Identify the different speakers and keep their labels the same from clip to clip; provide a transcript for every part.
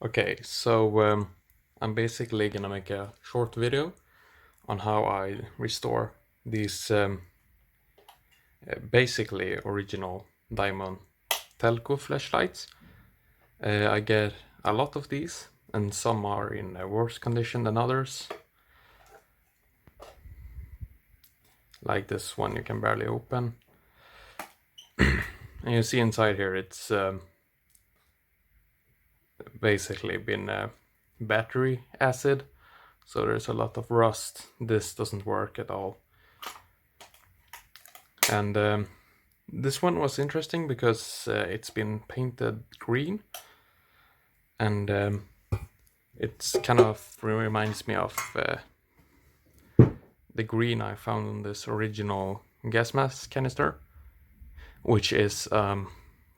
Speaker 1: Okay, so I'm basically gonna make a short video on how I restore these basically original Daimon Telko flashlights. I get a lot of these, and some are in a worse condition than others. Like this one you can barely open. And you see inside here it's basically been battery acid, so there's a lot of rust. This doesn't work at all. And this one was interesting because it's been painted green, and it's kind of reminds me of the green I found on this original gas mask canister, which is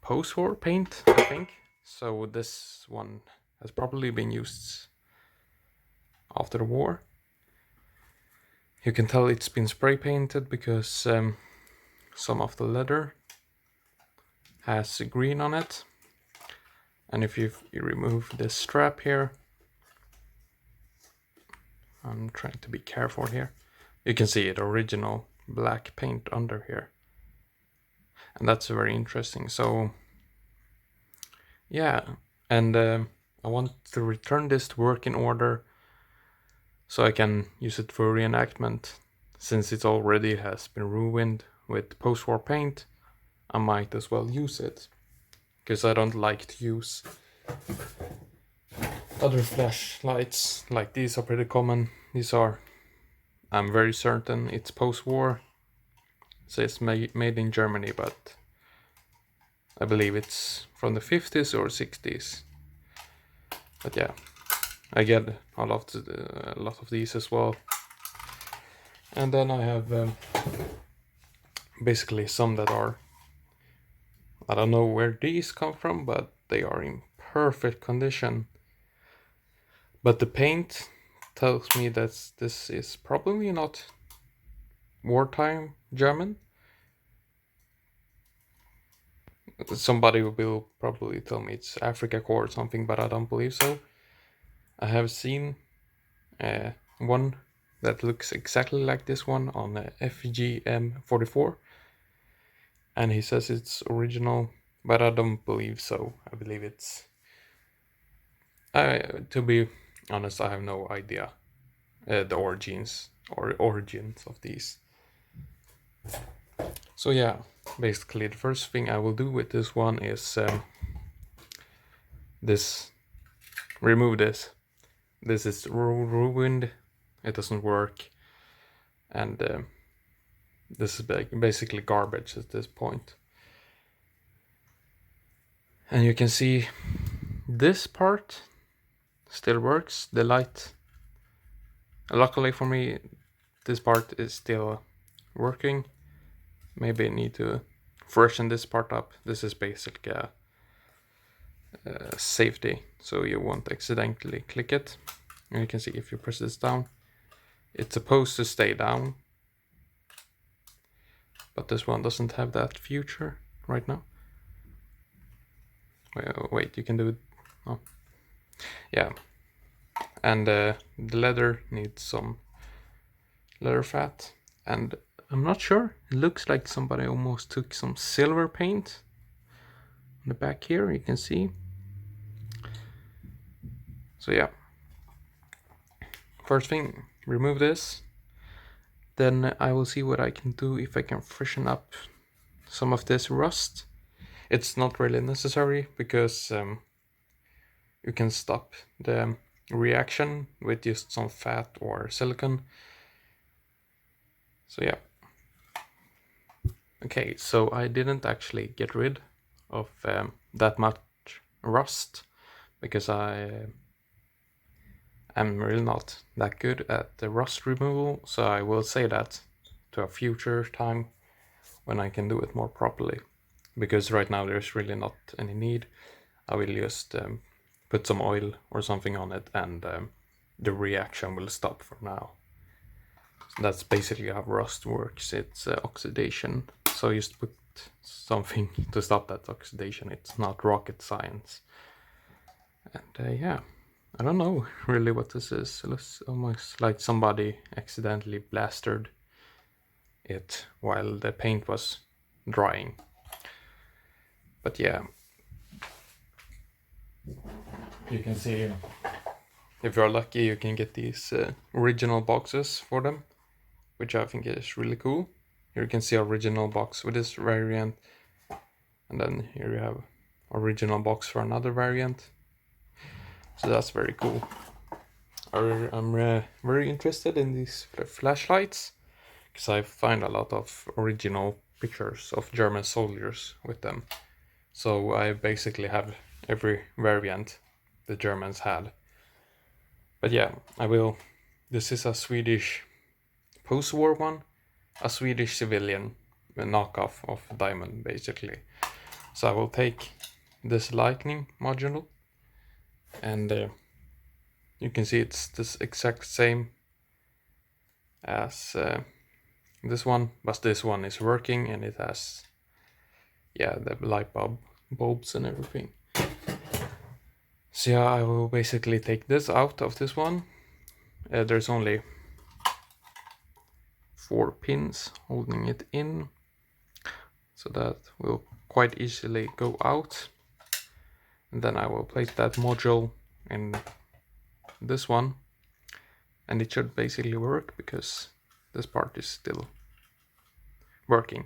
Speaker 1: post-war paint, I think. So this one has probably been used after the war. You can tell it's been spray painted because some of the leather has green on it. And if you remove this strap here, I'm trying to be careful here, you can see it original black paint under here. And that's very interesting. So yeah, and I want to return this to working order so I can use it for reenactment. Since it already has been ruined with post-war paint, I might as well use it, because I don't like to use other flashlights. Like these are pretty common. These are, I'm very certain it's post-war. It says made in Germany, but I believe it's from the 50s or 60s. But yeah, I get a lot of these as well. And then I have basically some that are, I don't know where these come from, but they are in perfect condition. But the paint tells me that this is probably not wartime German. Somebody will probably tell me it's Africa Corps or something, but I don't believe so. I have seen one that looks exactly like this one on FGM44, and he says it's original, but I don't believe so. I believe it's... to be honest, I have no idea the origins of these. So yeah, basically the first thing I will do with this one is remove this. This is ruined, it doesn't work, and this is basically garbage at this point. And you can see this part still works, the light. Luckily for me, this part is still working. Maybe I need to freshen this part up. This is basically a safety, so you won't accidentally click it. And you can see if you press this down, it's supposed to stay down, but this one doesn't have that feature right now. Wait, you can do it. Oh, yeah. And the leather needs some leather fat, and I'm not sure. It looks like somebody almost took some silver paint on the back here. You can see. So yeah. First thing, remove this. Then I will see what I can do if I can freshen up some of this rust. It's not really necessary because you can stop the reaction with just some fat or silicone. So yeah. Okay, so I didn't actually get rid of that much rust because I am really not that good at the rust removal, so I will say that to a future time when I can do it more properly, because right now there's really not any need. I will just put some oil or something on it, and the reaction will stop for now. So that's basically how rust works. It's oxidation, so just put something to stop that oxidation. It's not rocket science. And yeah, I don't know really what this is. It looks almost like somebody accidentally blasted it while the paint was drying. But yeah, you can see, if you're lucky, you can get these original boxes for them, which I think is really cool. Here you can see original box with this variant, and then here you have original box for another variant. So that's very cool. I'm very interested in these flashlights, because I find a lot of original pictures of German soldiers with them. So I basically have every variant the Germans had. But yeah, I will. This is a Swedish post-war one, a Swedish civilian knockoff of Daimon, basically. So I will take this lightning module, and you can see it's this exact same as this one, but this one is working and it has, yeah, the light bulbs and everything. So yeah, I will basically take this out of this one. There's only 4 pins holding it in, so that will quite easily go out. And then I will place that module in this one, and it should basically work because this part is still working.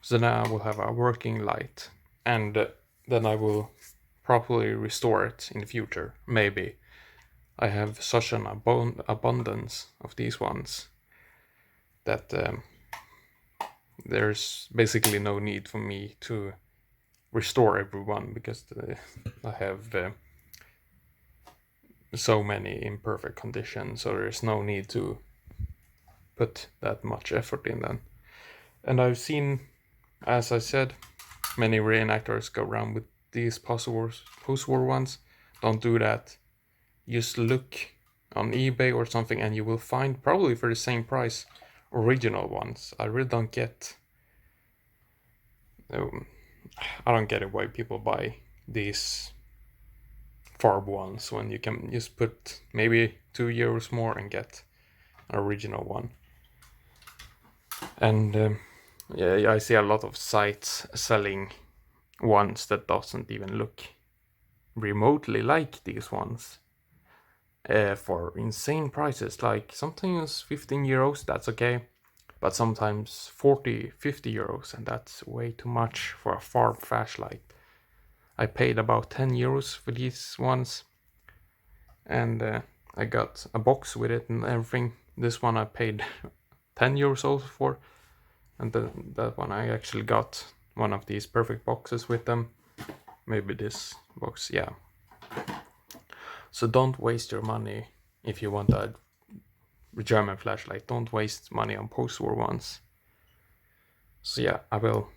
Speaker 1: So now I will have a working light, and then I will properly restore it in the future. Maybe. I have such an abundance of these ones that there's basically no need for me to restore everyone, because I have so many in perfect condition, so there's no need to put that much effort in them. And I've seen, as I said, many reenactors go around with these post-war ones. Don't do that. Just look on eBay or something and you will find, probably for the same price, original ones. I really don't get I don't get it why people buy these farb ones when you can just put maybe €2 more and get an original one. And yeah, I see a lot of sites selling ones that doesn't even look remotely like these ones for insane prices. Like sometimes €15, that's okay, but sometimes 40, €50, and that's way too much for a farb flashlight. I paid about €10 for these ones, and I got a box with it and everything. This one I paid €10 also for, and that one I actually got one of these perfect boxes with them. Maybe this box, yeah. So don't waste your money if you want a German flashlight. Don't waste money on post-war ones. So yeah, I will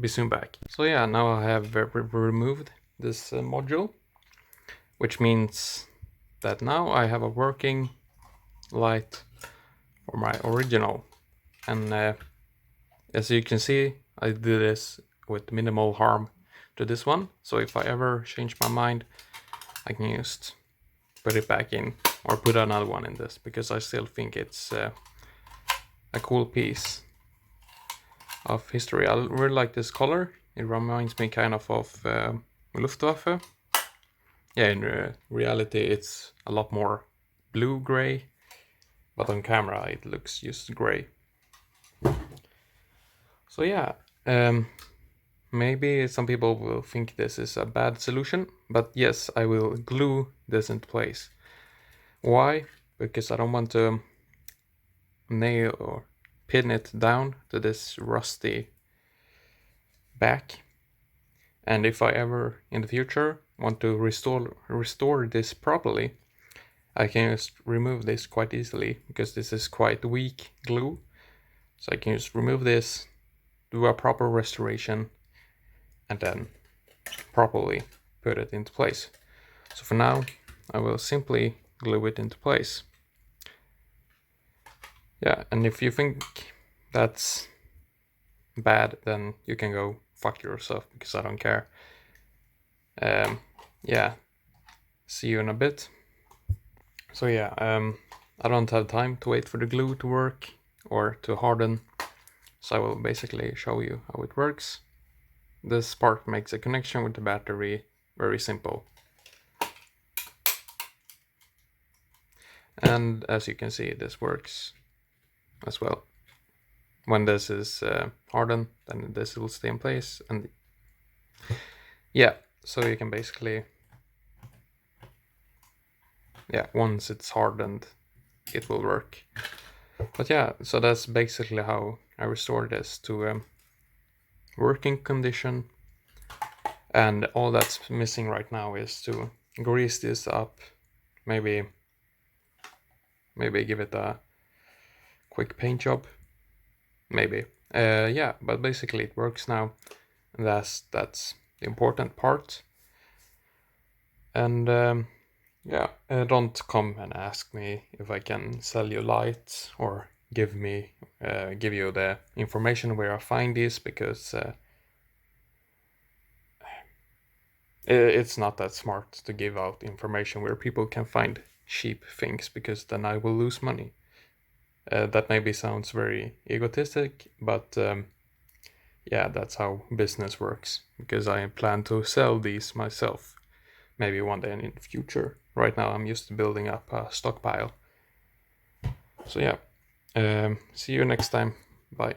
Speaker 1: be soon back. So yeah, now I have removed this module, which means that now I have a working light for my original. And as you can see, I do this with minimal harm to this one. So if I ever change my mind, I can just put it back in or put another one in this, because I still think it's a cool piece of history. I really like this color. It reminds me kind of Luftwaffe. Yeah, in reality it's a lot more blue-gray, but on camera it looks just gray. So yeah, maybe some people will think this is a bad solution, but yes, I will glue this into place. Why? Because I don't want to nail or pin it down to this rusty back. And if I ever in the future want to restore this properly, I can just remove this quite easily, because this is quite weak glue. So I can just remove this, do a proper restoration, and then properly put it into place. So for now, I will simply glue it into place. Yeah, and if you think that's bad, then you can go fuck yourself, because I don't care. Yeah, see you in a bit. So yeah, I don't have time to wait for the glue to work or to harden, so I will basically show you how it works. This part makes a connection with the battery very simple. And as you can see, this works as well. When this is hardened, then this will stay in place. And yeah, so you can basically, yeah, once it's hardened, it will work. But yeah, so that's basically how I restore this to working condition. And all that's missing right now is to grease this up, maybe give it a quick paint job, maybe. Yeah, but basically it works now, and that's the important part. And yeah, don't come and ask me if I can sell you lights or give you the information where I find these, because it's not that smart to give out information where people can find cheap things, because then I will lose money. That maybe sounds very egotistic, but yeah, that's how business works, because I plan to sell these myself, maybe one day in the future. Right now I'm just building up a stockpile. So yeah, see you next time. Bye.